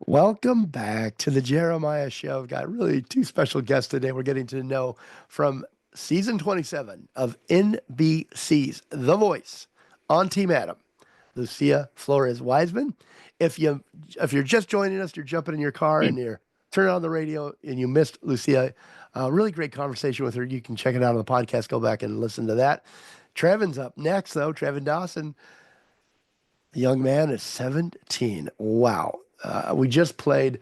Welcome back to the Jeremiah Show. I've got really two special guests today. We're getting to know from season 27 of NBC's The Voice on Team Adam, Lucia Flores Wiseman. If you're just joining us, you're jumping in your car and you're turning on the radio and you missed Lucia, really great conversation with her. You can check it out on the podcast. Go back and listen to that. Trevon's up next, though. Trevon Dawson, the young man is 17. Wow. We just played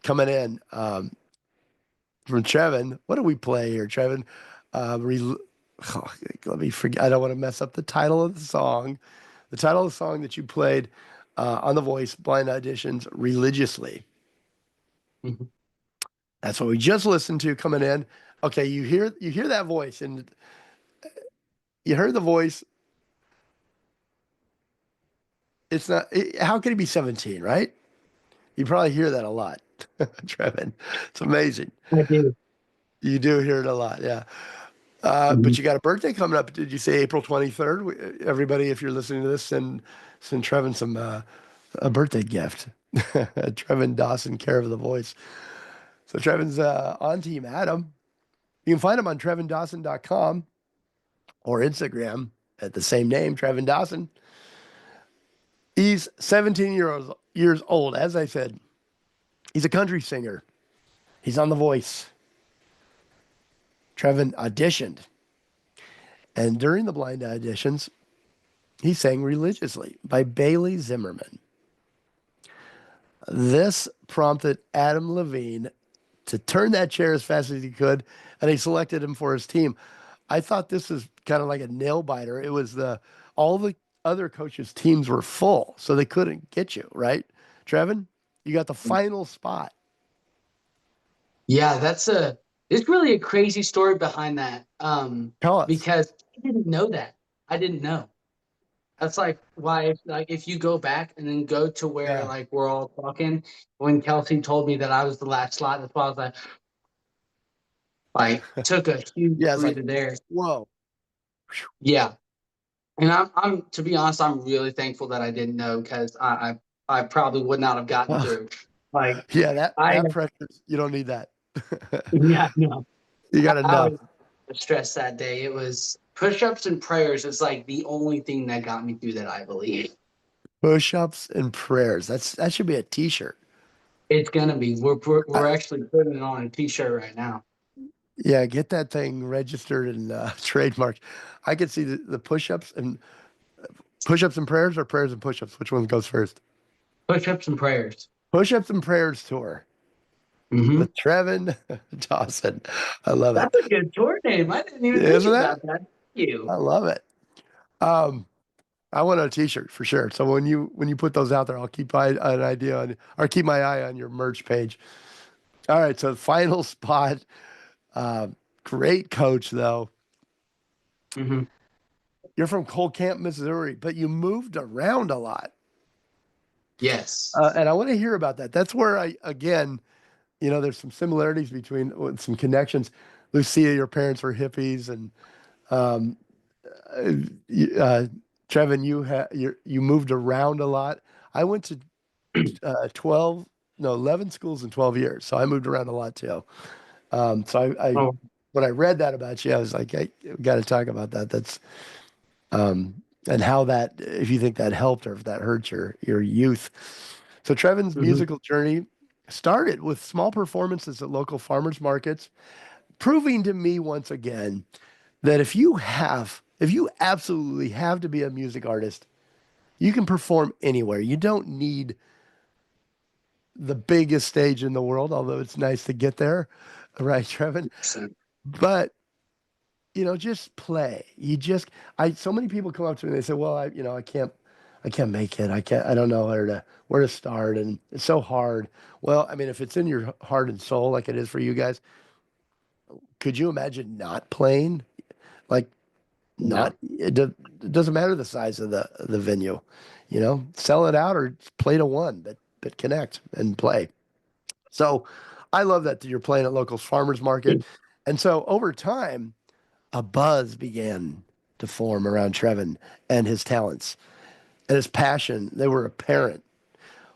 coming in from Trevon. What do we play here, Trevon? Oh, let me forget. I don't want to mess up the title of the song. The title of the song that you played on The Voice blind auditions religiously. Mhm. That's what we just listened to coming in. Okay, you hear that voice, and you heard the voice. It's not. How can he be 17, right? You probably hear that a lot, Trevon. It's amazing. I do. You do hear it a lot, yeah. Mhm. But you got a birthday coming up. Did you say April 23rd? Everybody, if you're listening to this, send Trevon some a birthday gift. Trevon Dawson, care of the voice. So Trevon's on Team Adam. You can find him on TrevonDawson.com or Instagram at the same name, Trevon Dawson. He's 17 years old. As I said, he's a country singer. He's on The Voice. Trevon auditioned. And during the blind auditions, he sang Religiously by Bailey Zimmerman. This prompted Adam Levine to turn that chair as fast as he could, and he selected him for his team. I thought this was kind of like a nail biter. It was all the other coaches' teams were full, so they couldn't get you, right? Trevon, you got the final spot. Yeah, it's really a crazy story behind that. Tell us. Because I didn't know that. I didn't know. That's like why if you go back and then go to where Yeah. like we're all talking, when Kelsey told me that I was the last slot, that's why I was like took a huge Yeah, it's like, breather there. whoa. Yeah. And I'm to be honest, I'm really thankful that I didn't know because I probably would not have gotten Well, through. Like yeah, that I that pressure, you don't need that. yeah, no. You got I enough. was stressed that day. It was push-ups and prayers is like the only thing that got me through that, I believe. Push-ups and prayers. That should be a t-shirt. It's gonna be. I, We're actually putting it on a t-shirt right now. yeah, get that thing registered and trademarked. I could see the push-ups and prayers or prayers and push-ups. Which one goes first? Push-ups and prayers. Push-ups and prayers tour Hmm. with Trevon Dawson. I love it. That's a good tour name. I didn't even think Isn't that? about that. Thank you. I love it. Um, I want a t-shirt for sure. So when you put those out there, I'll keep an idea on or keep my eye on your merch page. All right, so final spot. Uh, Great coach though. Hmm. You're from Cole Camp, Missouri, but you moved around a lot. Yes. And I want to hear about that. That's where again, there's some similarities between with some connections. Lucia, your parents were hippies, and um, uh, Trevon, you moved around a lot. I went to 12, no, 11 schools in 12 years, so I moved around a lot too. So Oh. when I read that about you, I was like, hey, we got to talk about that. That's and how that, if you think that helped or if that hurt your youth. So Trevon's Hmm. musical journey started with small performances at local farmers markets, proving to me once again that if you absolutely have to be a music artist, you can perform anywhere. You don't need the biggest stage in the world, although it's nice to get there, right, Trevon? But just play. So many people come up to me and they say, well, I can't make it. I don't know where to start. And it's so hard. Well, I mean, if it's in your heart and soul, like it is for you guys, could you imagine not playing? Like No. it doesn't matter the size of the venue, sell it out or play to one, but connect and play. So I love that you're playing at local farmers market. And so over time, a buzz began to form around Trevon and his talents and his passion. They were apparent.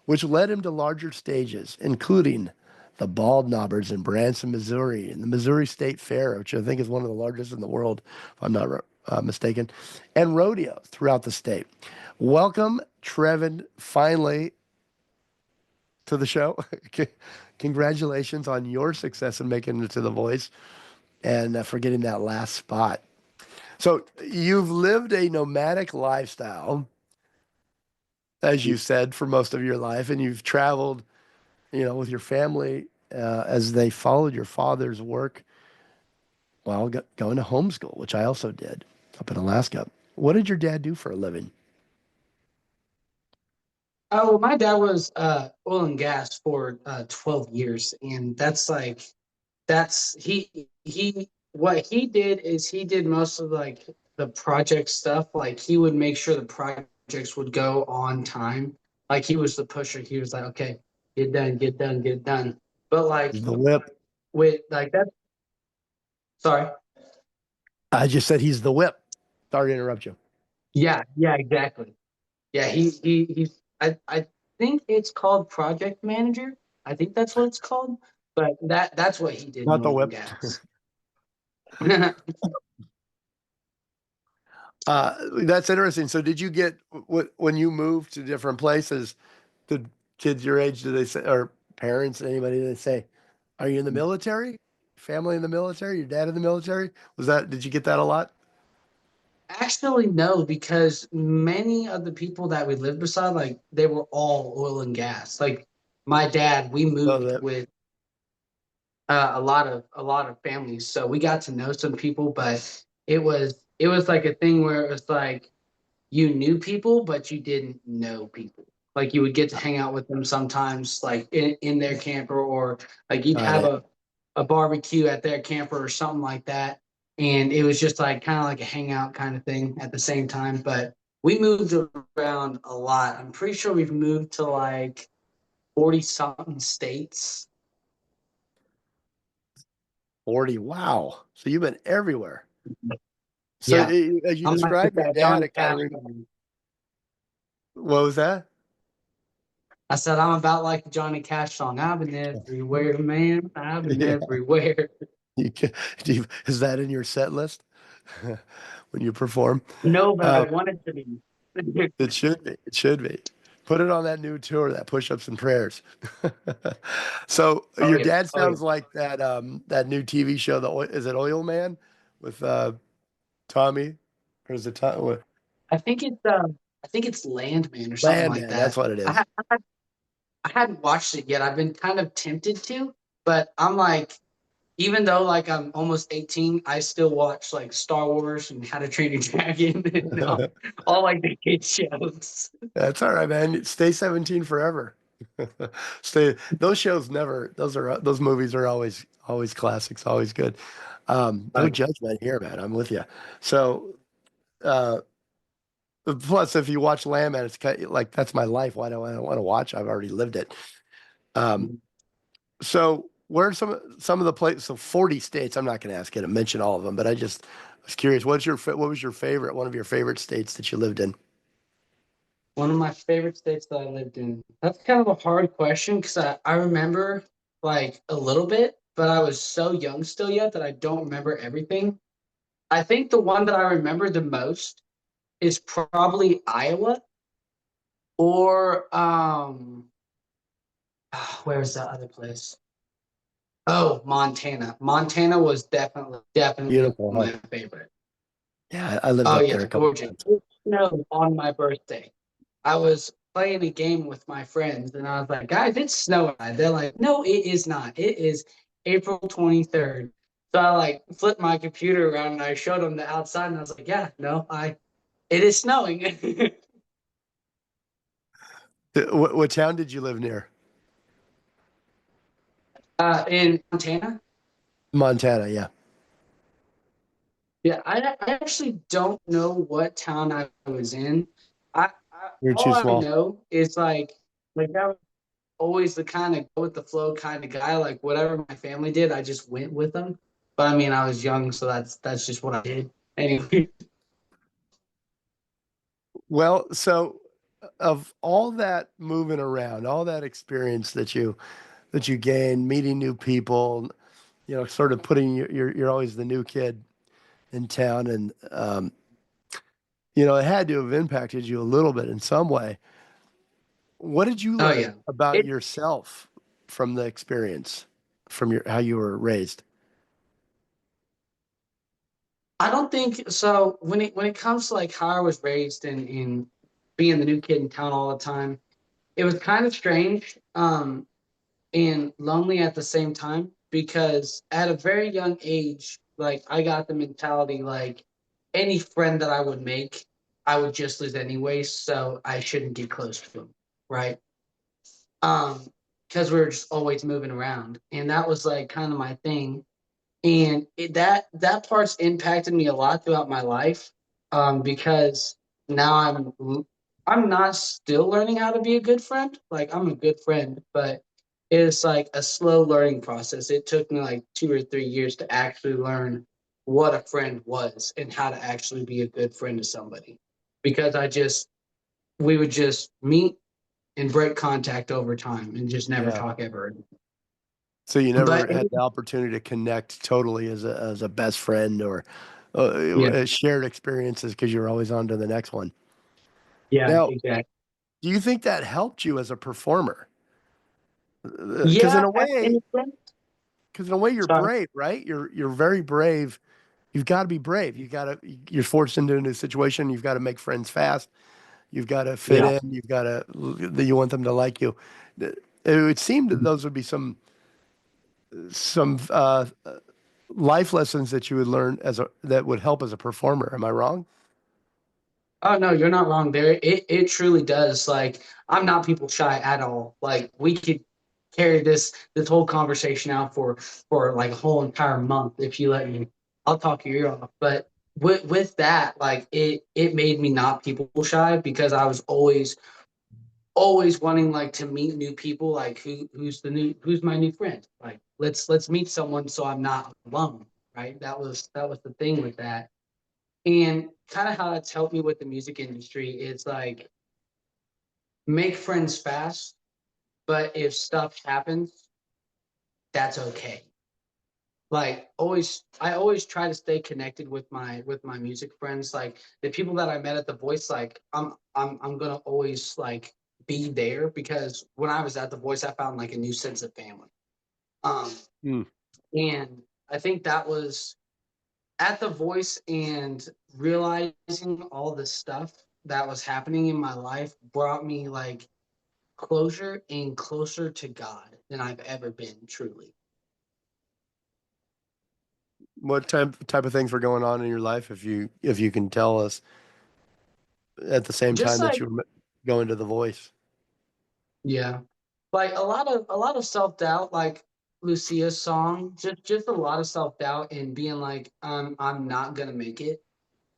which led him to larger stages, including the Bald Knobbers in Branson, Missouri, and the Missouri State Fair, which I think is one of the largest in the world, if I'm not mistaken, and rodeos throughout the state. Welcome, Trevon, finally to the show. Congratulations on your success in making it to The Voice and for getting that last spot. So you've lived a nomadic lifestyle, as you said, for most of your life, and you've traveled, with your family as they followed your father's work while going to homeschool, which I also did up in Alaska. What did your dad do for a living? Oh, well, my dad was oil and gas for 12 years, and that's he what he did is he did most of like the project stuff. Like he would make sure the projects would go on time. Like he was the pusher. He was like, okay, get done, get done, get done. But like He's the whip. with like that, sorry. I just said he's the whip. Sorry to interrupt you. Yeah, yeah, exactly. Yeah, he's I think it's called project manager. I think that's what it's called. But that's what he did in Not the oil and whip. gas. That's interesting. So did you get when you moved to different places, did kids your age, do they say, or parents, anybody, did they say, are you in the military? Family in the military? Your dad in the military? Did you get that a lot? Actually, no, because many of the people that we lived beside, like they were all oil and gas. Like my dad, we So moved that, with a lot of families, so we got to know some people, but it was like a thing where it was like you knew people, but you didn't know people. Like you would get to hang out with them sometimes, like in their camper, or like you'd got have it. a barbecue at their camper or something like that. And it was just like kind of like a hangout kind of thing at the same time. But we moved around a lot. I'm pretty sure we've moved to like 40 something states. 40. Wow. So you've been everywhere. So Yeah. as you I'm like describe your that dad, Johnny it kind Cash of, song. what was that? I said I'm about like the Johnny Cash song. I've been everywhere, man. I've been Yeah. everywhere. You can, is that in your set list when you perform? No, but I Um, want it to be. it should be. It should be. Put it on that new tour, that push-ups and prayers. So Oh your yeah. dad Oh yeah. sounds like that new TV show, is it Oil Man with Tommy? Or is it I think it's I think it's Landman or something like Landman? That's that. what it I is. ha- I hadn't watched it yet. I've been kind of tempted to, but I'm like, even though like I'm almost 18, I still watch like Star Wars and How to Train Your Dragon and all like the kid shows. That's all right, man. Stay 17 forever. Stay. Those shows never. Those movies are always classics, always good. No Like, judgment here, man. I'm with you. So, uh, plus, if you watch Landman, it's like that's my life. Why do I want to watch? I've already lived it. Um, so, where are some of the places? So, 40 states. I'm not going to ask you to mention all of them, but I just was curious. What was your favorite? One of your favorite states that you lived in? one of my favorite states that I lived in. That's kind of a hard question because I remember like a little bit, but I was so young still yet that I don't remember everything. I think the one that I remember the most is probably Iowa or where's the other place? Oh, Montana. Montana was definitely Beautiful, huh? my favorite. Yeah, I lived Oh up there yeah, a couple gorgeous. times. It snowed on my birthday. I was playing a game with my friends and I was like, guys, it's snowing. They're like, no, it is not. It is April 23rd. So I like flipped my computer around and I showed them the outside and I was like, yeah, no, it is snowing. What town did you live near? In Montana. Montana, yeah. Yeah, I actually don't know what town I was in. You're All too I small. know is like that was always the kind of go with the flow kind of guy. Like whatever my family did, I just went with them. But I mean, I was young, so that's just what I did. Anyway, Well, so of all that moving around, all that experience that you gain, meeting new people, you know, sort of putting you're always the new kid in town, and you know, it had to have impacted you a little bit in some way. What did you Oh learn yeah. about It yourself from the experience, from your how you were raised? I don't think so. When it comes to like how I was raised and being the new kid in town all the time, it was kind of strange and lonely at the same time because at a very young age, like I got the mentality like any friend that I would make, I would just lose anyway, so I shouldn't get close to them, right? Um, because we were just always moving around, and that was like kind of my thing, and that part's impacted me a lot throughout my life, because now I'm not still learning how to be a good friend. Like I'm a good friend, but it's like a slow learning process. It took me like 2 or 3 years to actually learn what a friend was and how to actually be a good friend to somebody, because we would just meet and break contact over time and just never Yeah. talk ever. So you never But had the opportunity to connect totally as a best friend or yeah, shared experiences because you're always on to the next one. yeah, Now, exactly. do you think that helped you as a performer? Because Yeah, in a sense. in a way you're Sorry. brave, right? You're very brave. You've got to be brave. You're forced into a new situation. You've got to make friends fast. You've got to fit Yeah. in. You've got to you want them to like you. It would seem that those would be some life lessons that you would learn that would help as a performer. Am I wrong? Oh no, you're not wrong there. It truly does. Like I'm not people shy at all. Like we could carry this whole conversation out for like a whole entire month if you let me. I'll talk your ear off. But with that, like it made me not people shy because I was always wanting like to meet new people. Like who's my new friend? Like let's meet someone so I'm not alone. Right. That was the thing with that. And kind of how it's helped me with the music industry is like make friends fast, but if stuff happens, that's okay. Like I always try to stay connected with my music friends. Like the people that I met at the Voice, like I'm gonna always like be there because when I was at the Voice, I found like a new sense of family. Um, Hmm. and I think that was at the Voice and realizing all the stuff that was happening in my life brought me like closure and closer to God than I've ever been, truly. What type of things were going on in your life, if you can tell us at the same Just time that like, you were going to The Voice? yeah, like a lot of self doubt, like Lucia's song, just a lot of self doubt and being like, I'm not gonna make it.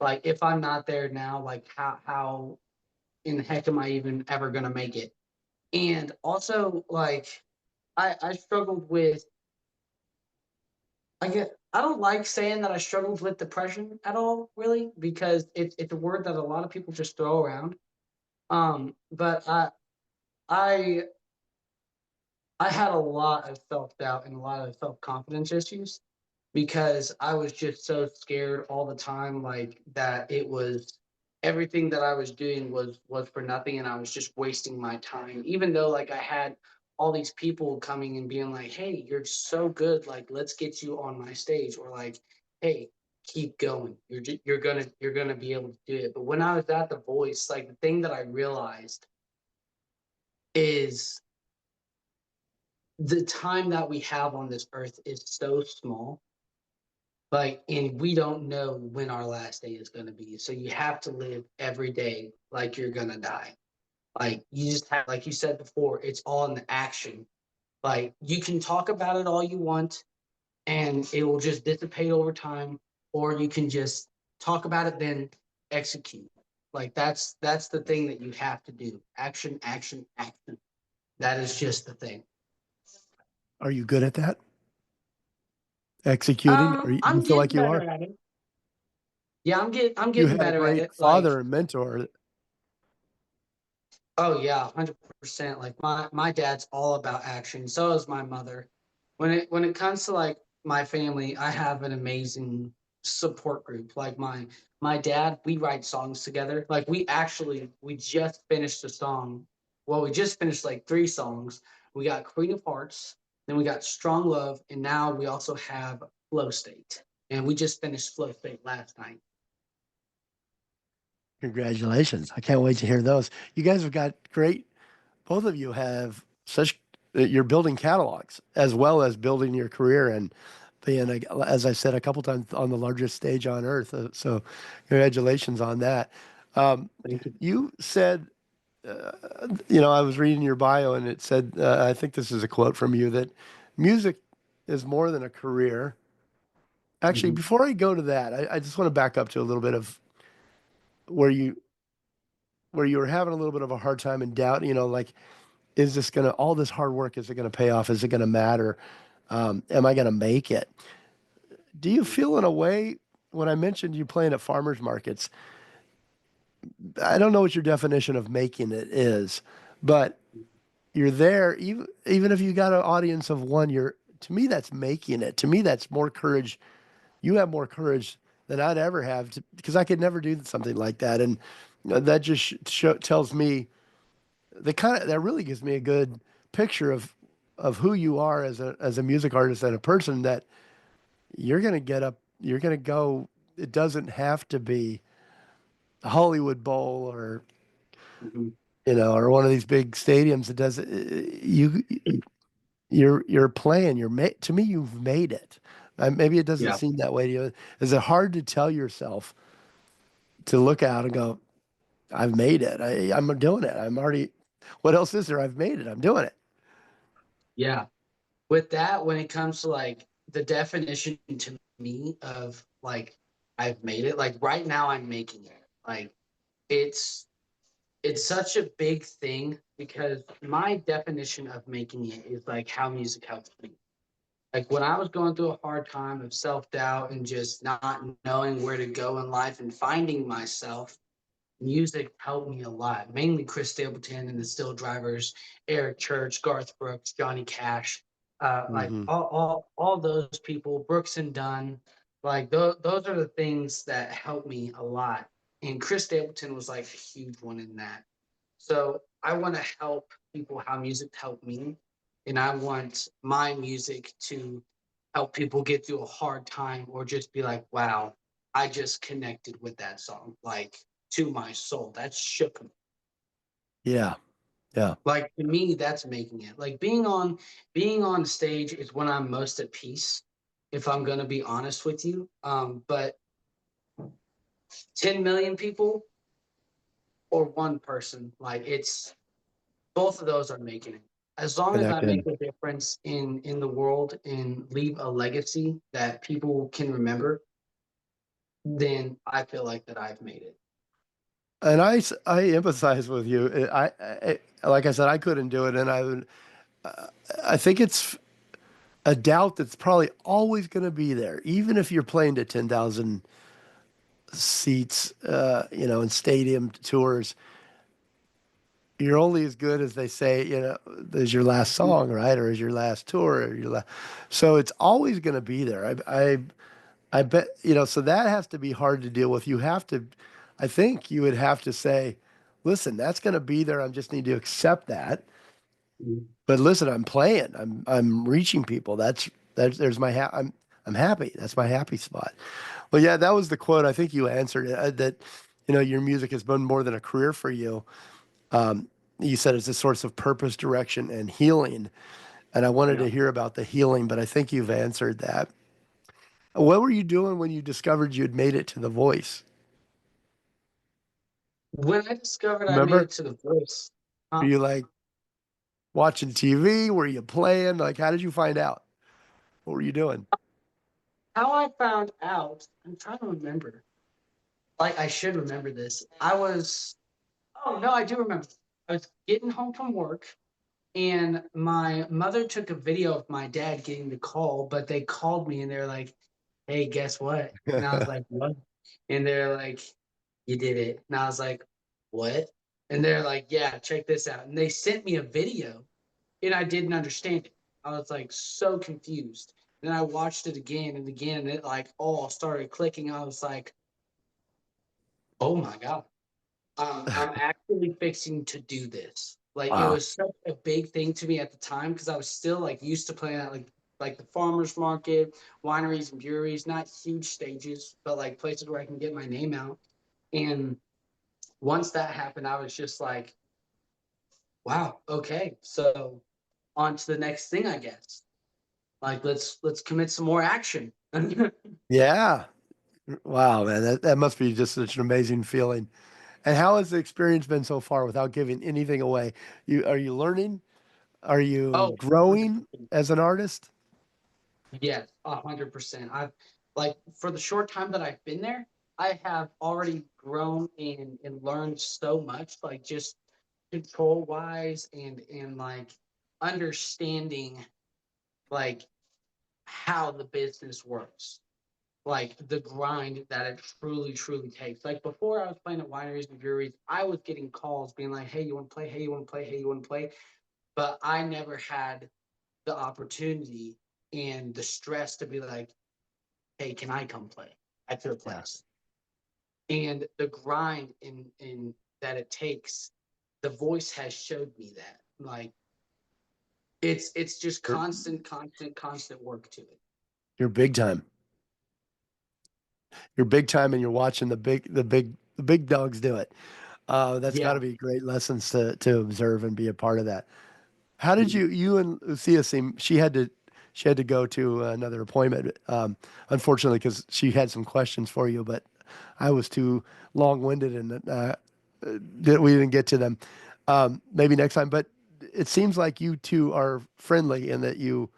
Like if I'm not there now, like how in the heck am I even ever gonna make it? And also like I struggled with I don't like saying that I struggled with depression at all, really, because it's a word that a lot of people just throw around. But I I had a lot of self doubt and a lot of self confidence issues because I was just so scared all the time, like that it was everything that I was doing was for nothing, and I was just wasting my time. Even though like I had all these people coming and being like, "Hey, you're so good. Like, let's get you on my stage," or like, "Hey, keep going. You're gonna be able to do it." But when I was at the Voice, like the thing that I realized is the time that we have on this earth is so small, like, and we don't know when our last day is going to be, so you have to live every day like you're going to die. Like you just have, like you said before, it's all in the action. Like you can talk about it all you want and it will just dissipate over time, or you can just talk about it then execute. Like that's the thing that you have to do. Action, action, action. That is just the thing. Are you good at that? Executing? Do you I'm feel like getting you better are? at it. Yeah, I'm You getting had a better at great it. Like, father and mentor. Oh yeah, 100%. Like my dad's all about action. So is my mother. When it comes to like my family, I have an amazing support group. Like my dad, we write songs together. Like we just finished a song. Well, we just finished like three songs. We got Queen of Hearts, then we got Strong Love, and now we also have Flow State. And we just finished Flow State last night. Congratulations. I can't wait to hear those. You guys have got great, both of you have such, you're building catalogs as well as building your career and being, as I said a couple times, on the largest stage on earth. So congratulations on that. Um, Thank you. you said, I was reading your bio and it said, I think this is a quote from you, that music is more than a career. Actually, Mhm. before I go to that, I just want to back up to a little bit of where you where you were having a little bit of a hard time and doubt, like, is this gonna all this hard work, is it gonna pay off? Is it gonna matter? Am I gonna make it? Do you feel in a way when I mentioned you playing at farmers markets, I don't know what your definition of making it is, but you're there, even if you got an audience of one, you're to me that's making it. To me, that's more courage. You have more courage than I'd ever have because I could never do something like that. And that just tells me that really gives me a good picture of who you are as a music artist and a person, that you're gonna get up, you're gonna go. It doesn't have to be a Hollywood Bowl or Mhm. or one of these big stadiums. It does you you're playing. To me, you've made it. Maybe it doesn't Yeah. seem that way to you. Is it hard to tell yourself to look out and go, I've made it. I'm doing it. I'm already. What else is there? I've made it. I'm doing it. Yeah. With that, when it comes to like the definition to me of like I've made it, like right now I'm making it. Like it's it's such a big thing because my definition of making it is like how music helps me. Like when I was going through a hard time of self-doubt and just not knowing where to go in life and finding myself, music helped me a lot. Mainly Chris Stapleton and the Still Drivers, Eric Church, Garth Brooks, Johnny Cash, like Hmm. all those people, Brooks and Dunn. Like those are the things that helped me a lot. And Chris Stapleton was like a huge one in that. So I want to help people how music helped me, and I want my music to help people get through a hard time or just be like, wow, I just connected with that song, like to my soul. That shook me. Yeah. Yeah. Like to me, that's making it. Like being on stage is when I'm most at peace, if I'm gonna be honest with you. But 10 million people or one person, like it's both of those are making it. As long as I make Connected. a difference in the world and leave a legacy that people can remember, then I feel like that I've made it. And I empathize with you. Like I said, I couldn't do it, and uh, I think it's a doubt that's probably always going to be there, even if you're playing to 10,000 seats, in stadium tours. You're only as good as they say, as your last song, right, or as your last tour, or so it's always going to be there. I bet, so that has to be hard to deal with. I think you would have to say, listen, that's going to be there. I just need to accept that. Mhm. But listen, I'm playing. I'm reaching people. There's I'm happy. That's my happy spot. Well, yeah, that was the quote. I think you answered it. That your music has been more than a career for you. Um, you said it's a source of purpose, direction, and healing. And I wanted Yeah. to hear about the healing, but I think you've answered that. What were you doing when you discovered you'd made it to The Voice? When I discovered I made Remember? it to the voice, Were uh, you like watching TV? Were you playing? Like, how did you find out? What were you doing? how I found out, I'm trying to remember. Like I should remember this. Oh no, I do remember. I was getting home from work and my mother took a video of my dad getting the call, but they called me and they're like, hey, guess what? And I was like, what? And they're like, you did it. And I was like, what? And they're like, yeah, check this out. And they sent me a video and I didn't understand it. I was like so confused. And then I watched it again and again, and it like all started clicking. I was like, oh my God, I'm actually fixing to do this. Like it Wow. was such a big thing to me at the time because I was still like used to playing at like the farmers market, wineries and breweries, not huge stages, but like places where I can get my name out. And once that happened, I was just like, wow, okay, so on to the next thing, I guess. Like let's commit some more action. Yeah. Wow, man. That must be just such an amazing feeling. And how has the experience been so far without giving anything away? Are you learning? Are you Oh, growing 100%. as an artist? Yes, 100%. I've like for the short time that I've been there, I have already grown and learned so much, like just control wise and like understanding like how the business works, like the grind that it truly takes. Like before I was playing at wineries and breweries, I was getting calls being like, hey, you want to play? Hey, you want to play? Hey, you want to play? But I never had the opportunity and the stress to be like, hey, can I come play at your Yeah. place? And the grind in that it takes, the voice has showed me that. Like it's just You're, constant work to it. you're big time. You're big time and you're watching the big dogs do it. That's got Yeah. to be great lessons to observe and be a part of that. How did you and Lucia seem? She had to go to another appointment, unfortunately, because she had some questions for you, but I was too long-winded and we didn't get to them. Maybe next time. But it seems like you two are friendly and that you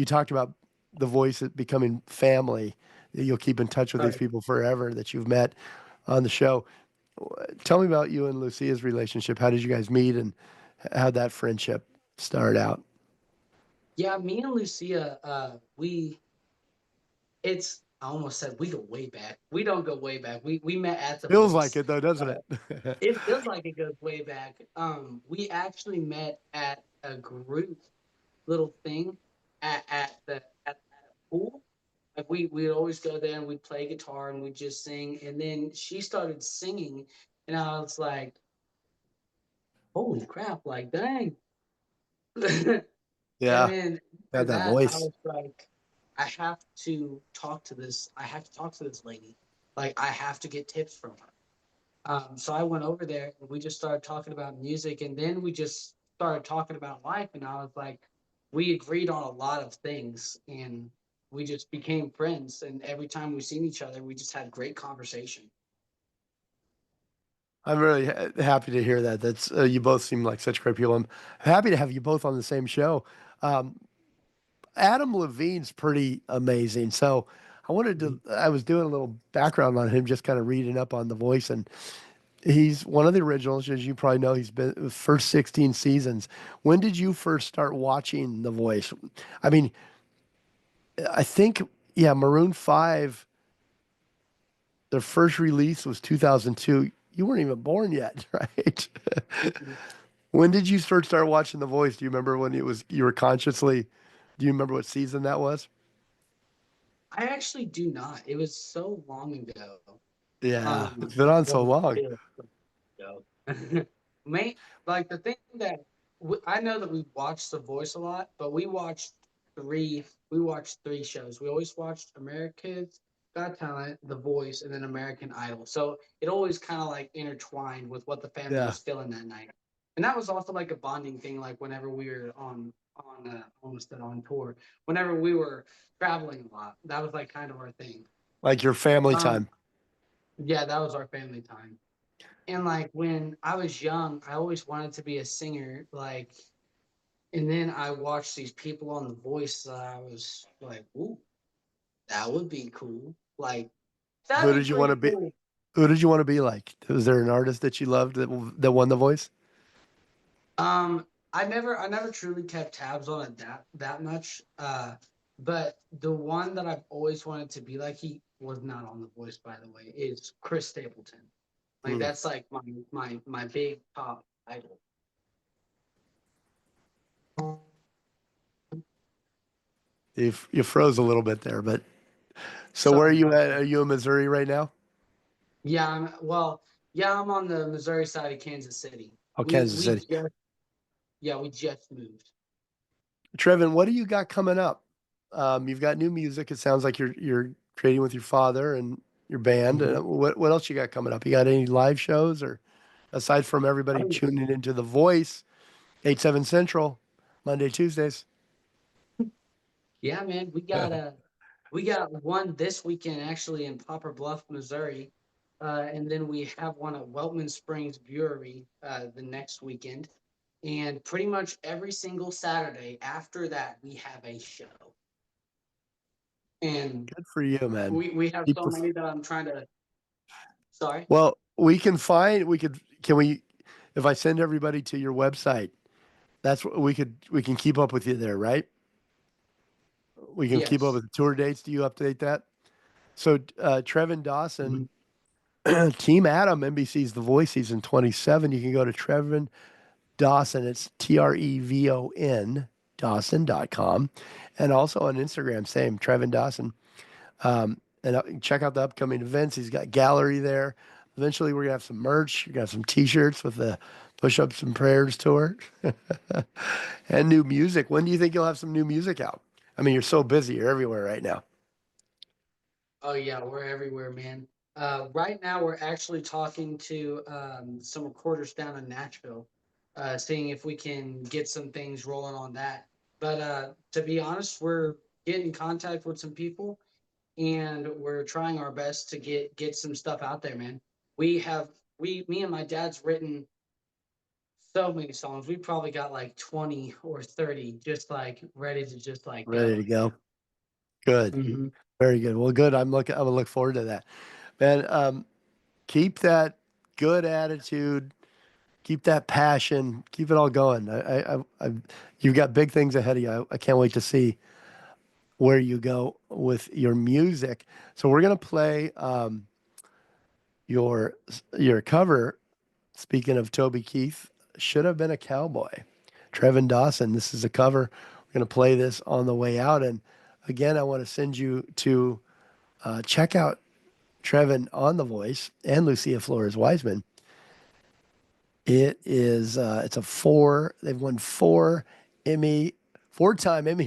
talked about the voice becoming family. That you'll keep in touch with these Right. people forever that you've met on the show. Tell me about you and Lucia's relationship. How did you guys meet and how'd that friendship start out? Yeah, me and Lucia, we it's I almost said we go way back. We don't go way back. We met at the Feels like voice. it though, doesn't Uh, it? it feels like it goes way back. We actually met at a group little thing at a pool. Like we'd always go there and we'd play guitar and we'd just sing. And then she started singing, and I was like, "Holy crap! Like dang!" And Yeah, then got after that that, I voice. was like, "I have to talk to this. I have to talk to this lady. Like I have to get tips from her." So I went over there and we just started talking about music, and then we just started talking about life. And I was like, we agreed on a lot of things, and we just became friends. And every time we seen each other, we just had great conversation. I'm really happy to hear that. That's you both seem like such great people. I'm happy to have you both on the same show. Um, Adam Levine's pretty amazing. So Mhm. I was doing a little background on him, just kind of reading up on The Voice, and he's one of the originals, as you probably know. He's been the first 16 seasons. When did you first start watching The Voice? I mean, I think, yeah, Maroon 5, their first release was 2002. You weren't even born yet, right? When did you first start watching The Voice? Do you remember when it was, you were consciously, do you remember what season that was? I actually do not. It was so long ago. Yeah, Um, it's been on so well, long. it was so ago. Main, like the thing that I know that we watched The Voice a lot, but three. We watched three shows. We always watched America's Got Talent, The Voice, and then American Idol. So it always kind of like intertwined with what the family Yeah. was feeling that night. And that was also like a bonding thing. Like whenever we were almost on tour, whenever we were traveling a lot, that was like kind of our thing. Like your family Um, time. yeah, that was our family time. And like when I was young, I always wanted to be a singer. Like, and then I watched these people on The Voice that I was like, ooh, that would be cool. Like, Who that'd be did you want pretty to be? cool. Who did you want to be like? Was there an artist that you loved that won The Voice? I never truly kept tabs on it that much. But the one that I've always wanted to be like, he was not on The Voice, by the way, is Chris Stapleton. Like that's like my big top idol. You froze a little bit there, but so where are Sorry you about at? that. Are you in Missouri right now? Yeah, I'm on the Missouri side of Kansas City. Oh, We Kansas we City. just we just moved. Trevin, what do you got coming up? You've got new music. It sounds like you're creating with your father and your band. Mhm. What else you got coming up? You got any live shows or aside from everybody Oh, tuning into The Voice, 8/7 Central, Monday, Tuesdays? yeah, man, we got one this weekend actually in Poplar Bluff, Missouri, and then we have one at Weltman Springs Brewery the next weekend, and pretty much every single Saturday after that we have a show, and Good for you, man. we have Keep so this. many that I'm trying to. Sorry. Well, can we, if I send everybody to your website, that's what we can keep up with you there, right? We can keep up Yes. with the tour dates. Do you update that? So, Trevon Dawson, Mhm. Team Adam, NBC's The Voice season 27. You can go to Trevon Dawson. It's Trevon Dawson.com. And also on Instagram, same, Trevon Dawson. And check out the upcoming events. He's got gallery there. Eventually, we're going to have some merch. You're going to have some t-shirts with the Push-Ups and Prayers tour and new music. When do you think you'll have some new music out? I mean, you're so busy. You're everywhere right now. Oh yeah, we're everywhere, man. Right now, we're actually talking to some recorders down in Nashville, seeing if we can get some things rolling on that. But to be honest, we're getting in contact with some people, and we're trying our best to get some stuff out there, man. We have me and my dad's written so many songs. We probably got like 20 or 30, just like ready to just like Ready go. to go. Good. Hmm. Very good. Well, good. I'm gonna look forward to that. Man, keep that good attitude, keep that passion, keep it all going. You've got big things ahead of you. I can't wait to see where you go with your music. So we're gonna play your your cover. Speaking of Toby Keith, should have been a cowboy. Trevon Dawson. This is a cover. We're gonna play this on the way out. And again, I want to send you to check out Trevon on The Voice and Lucia Flores Wiseman. It's a they've won four-time Emmy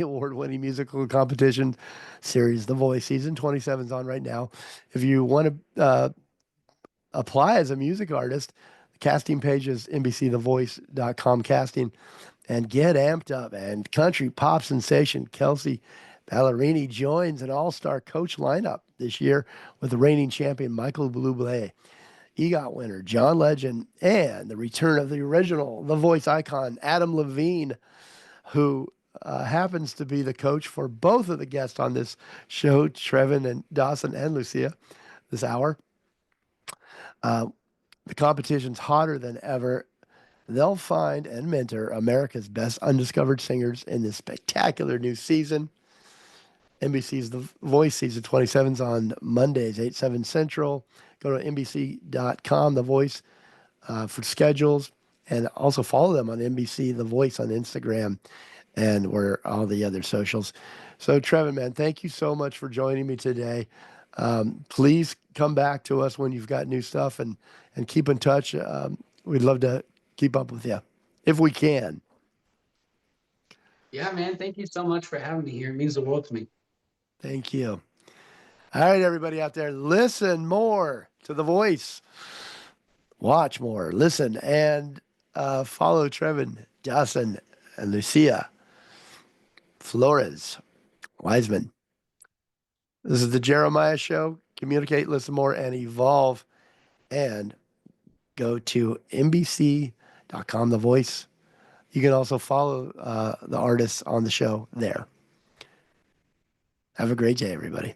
Award-winning musical competition series. The Voice season 27 is on right now. If you want to apply as a music artist, the casting page is nbcthevoice.com casting, and get amped up. And country pop sensation Kelsea Ballerini joins an all-star coach lineup this year with the reigning champion Michael Bublé, EGOT winner John Legend, and the return of the original The Voice icon Adam Levine, who happens to be the coach for both of the guests on this show, Trevon and Dawson and Lucia, this hour. Uh, the competition's hotter than ever. They'll find and mentor America's best undiscovered singers in this spectacular new season. NBC's The Voice season 27 is on Mondays, 8/7 Central. Go to NBC.com, The Voice, for schedules, and also follow them on NBC The Voice on Instagram and where all the other socials. So, Trevon, man, thank you so much for joining me today. Please come back to us when you've got new stuff and keep in touch. We'd love to keep up with you if we can. Yeah, man. Thank you so much for having me here. It means the world to me. Thank you. All right, everybody out there, listen more to The Voice. Watch more, listen, and follow Trevon Dawson and Lucia Flores Wiseman. This is the Jeremiah Show. Communicate, listen more, and evolve. And go to NBC.com, The Voice. You can also follow the artists on the show there. Have a great day, everybody.